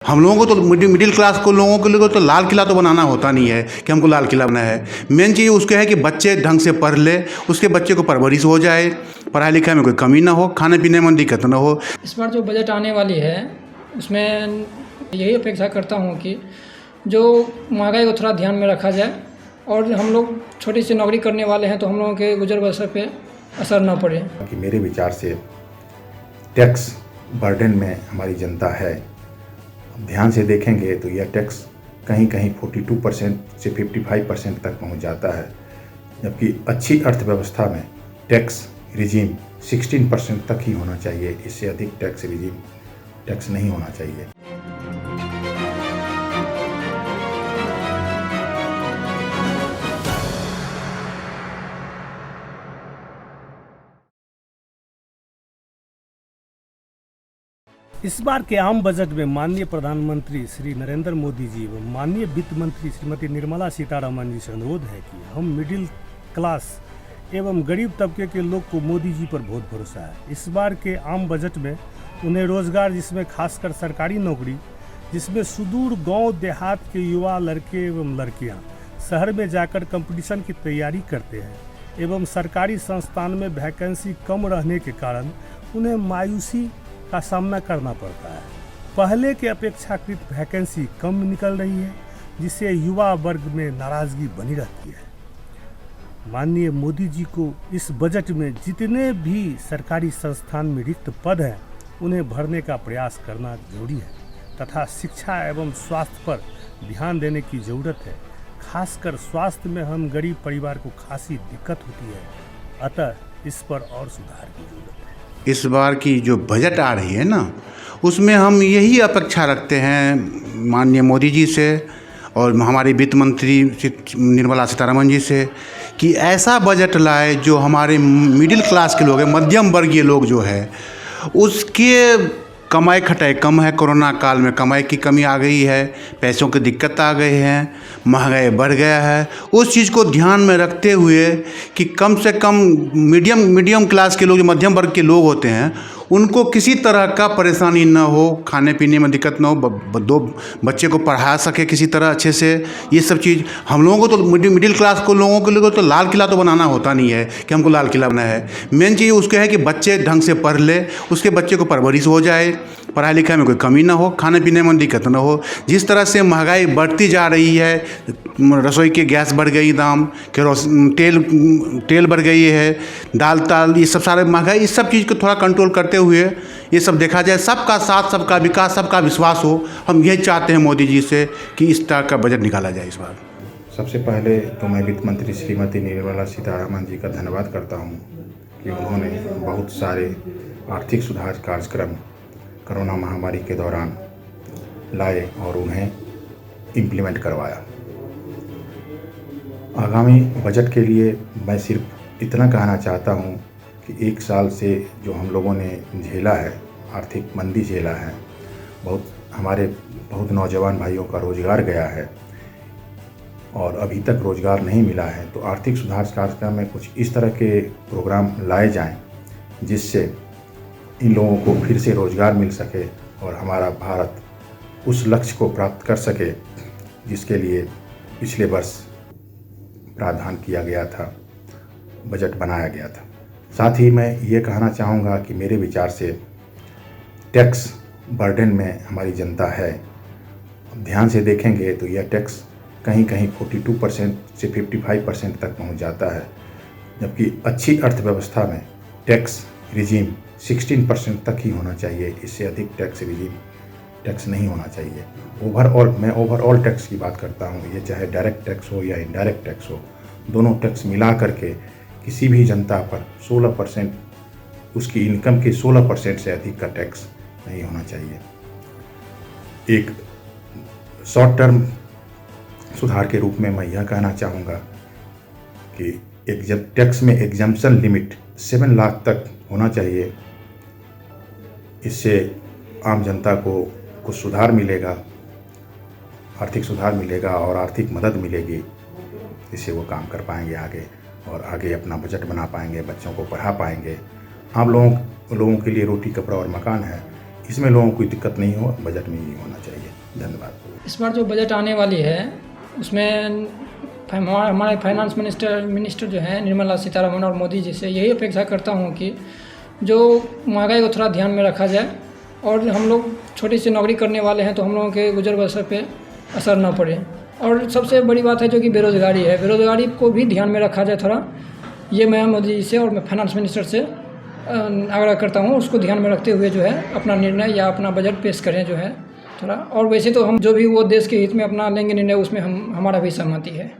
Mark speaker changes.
Speaker 1: हम लोगों को तो मिडिल क्लास को लोगों के लिए तो लाल किला तो बनाना होता नहीं है कि हमको लाल किला बनाना है। मेन चीज़ उसके है कि बच्चे ढंग से पढ़ ले, उसके बच्चे को परवरिश हो जाए, पढ़ाई लिखाई में कोई कमी ना हो, खाने पीने में दिक्कत ना हो।
Speaker 2: इस बार जो बजट आने वाली है उसमें यही अपेक्षा करता हूँ कि जो महंगाई को थोड़ा ध्यान में रखा जाए और हम लोग छोटी सी नौकरी करने वाले हैं तो हम लोगों के गुजर बसर पे असर ना पड़े।
Speaker 3: कि मेरे विचार से टैक्स बर्डन में हमारी जनता है। ध्यान से देखेंगे तो यह टैक्स कहीं कहीं 42% से 55% तक पहुंच जाता है, जबकि अच्छी अर्थव्यवस्था में टैक्स रिजीम 16% तक ही होना चाहिए। इससे अधिक टैक्स नहीं होना चाहिए।
Speaker 4: इस बार के आम बजट में माननीय प्रधानमंत्री श्री नरेंद्र मोदी जी व माननीय वित्त मंत्री श्रीमती निर्मला सीतारमण जी से अनुरोध है कि हम मिडिल क्लास एवं गरीब तबके के लोग को मोदी जी पर बहुत भरोसा है। इस बार के आम बजट में उन्हें रोजगार, जिसमें खासकर सरकारी नौकरी, जिसमें सुदूर गांव देहात के युवा लड़के एवं लड़कियां शहर में जाकर कंपटीशन की तैयारी करते हैं एवं सरकारी संस्थान में वैकेंसी कम रहने के कारण उन्हें मायूसी का सामना करना पड़ता है। पहले के अपेक्षाकृत वैकेंसी कम निकल रही है, जिससे युवा वर्ग में नाराजगी बनी रहती है। माननीय मोदी जी को इस बजट में जितने भी सरकारी संस्थान में रिक्त पद हैं उन्हें भरने का प्रयास करना जरूरी है तथा शिक्षा एवं स्वास्थ्य पर ध्यान देने की ज़रूरत है। खासकर स्वास्थ्य में हम गरीब परिवार को खासी दिक्कत होती है, अतः इस पर और सुधार की जरूरत है।
Speaker 1: इस बार की जो बजट आ रही है ना, उसमें हम यही अपेक्षा रखते हैं माननीय मोदी जी से और हमारी वित्त मंत्री निर्मला सीतारमण जी से कि ऐसा बजट लाए जो हमारे मिडिल क्लास के लोग हैं, मध्यम वर्गीय लोग जो है, उसके कमाई खटाई कम है। कोरोना काल में कमाई की कमी आ गई है, पैसों की दिक्कत आ गई है, महंगाई बढ़ गया है। उस चीज़ को ध्यान में रखते हुए कि कम से कम मीडियम क्लास के लोग, जो मध्यम वर्ग के लोग होते हैं, उनको किसी तरह का परेशानी ना हो, खाने पीने में दिक्कत ना हो, दो बच्चे को पढ़ा सके किसी तरह अच्छे से। ये सब चीज़ हम लोगों को तो मिडिल क्लास को लोगों के लिए तो लाल किला तो बनाना होता नहीं है कि हमको लाल किला बनाना है। मेन चीज़ उसके है कि बच्चे ढंग से पढ़ ले, उसके बच्चे को परवरिश हो जाए, पढ़ाई लिखाई में कोई कमी ना हो, खाने पीने में दिक्कत ना हो। जिस तरह से महंगाई बढ़ती जा रही है, रसोई के गैस बढ़ गई दाम, तेल बढ़ गई है, दाल ताल, ये सब सारे महंगाई, इस सब चीज़ को थोड़ा कंट्रोल करते हुए ये सब देखा जाए। सबका साथ, सबका विकास, सबका विश्वास हो। हम यही चाहते हैं मोदी जी से कि इस तरह का बजट निकाला जाए इस बार।
Speaker 3: सबसे पहले तो मैं वित्त मंत्री श्रीमती निर्मला सीतारमण जी का धन्यवाद करता हूँ कि उन्होंने बहुत सारे आर्थिक सुधार कार्यक्रम कोरोना महामारी के दौरान लाए और उन्हें इम्प्लीमेंट करवाया। आगामी बजट के लिए मैं सिर्फ इतना कहना चाहता हूँ कि एक साल से जो हम लोगों ने झेला है, आर्थिक मंदी झेला है, बहुत नौजवान भाइयों का रोज़गार गया है और अभी तक रोज़गार नहीं मिला है। तो आर्थिक सुधार कार्यक्रम में कुछ इस तरह के प्रोग्राम लाए जाएं जिससे इन लोगों को फिर से रोज़गार मिल सके और हमारा भारत उस लक्ष्य को प्राप्त कर सके जिसके लिए पिछले वर्ष प्रावधान किया गया था, बजट बनाया गया था। साथ ही मैं ये कहना चाहूँगा कि मेरे विचार से टैक्स बर्डन में हमारी जनता है। ध्यान से देखेंगे तो यह टैक्स कहीं कहीं 42% से 55% तक पहुँच जाता है, जबकि अच्छी अर्थव्यवस्था में टैक्स रिजीम 16% तक ही होना चाहिए। इससे अधिक टैक्स नहीं होना चाहिए। मैं ओवरऑल टैक्स की बात करता हूँ, ये चाहे डायरेक्ट टैक्स हो या इनडायरेक्ट टैक्स हो, दोनों टैक्स मिला करके किसी भी जनता पर 16%, उसकी इनकम के 16% से अधिक का टैक्स नहीं होना चाहिए। एक शॉर्ट टर्म सुधार के रूप में मैं यह कहना चाहूँगा कि टैक्स में एग्जम्पशन लिमिट 7 लाख तक होना चाहिए। इससे आम जनता को कुछ सुधार मिलेगा, आर्थिक सुधार मिलेगा और आर्थिक मदद मिलेगी। इससे वो काम कर पाएंगे आगे और आगे अपना बजट बना पाएंगे, बच्चों को पढ़ा पाएंगे। आम लोगों के लिए रोटी, कपड़ा और मकान है, इसमें लोगों को कोई दिक्कत नहीं हो, बजट में ही होना चाहिए। धन्यवाद।
Speaker 2: इस बार जो बजट आने वाली है उसमें हमारे फाइनेंस मिनिस्टर जो हैं निर्मला सीतारमण और मोदी जी से यही अपेक्षा करता हूँ कि जो महंगाई को थोड़ा ध्यान में रखा जाए और हम लोग छोटी सी नौकरी करने वाले हैं तो हम लोगों के गुजर बसर पे असर ना पड़े। और सबसे बड़ी बात है जो कि बेरोज़गारी है, बेरोज़गारी को भी ध्यान में रखा जाए थोड़ा। ये मैं मोदी जी से और मैं फाइनेंस मिनिस्टर से आग्रह करता हूँ, उसको ध्यान में रखते हुए जो है अपना निर्णय या अपना बजट पेश करें जो है थोड़ा। और वैसे तो हम जो भी वो देश के हित में अपना लेंगे निर्णय उसमें हमारा भी सहमति है।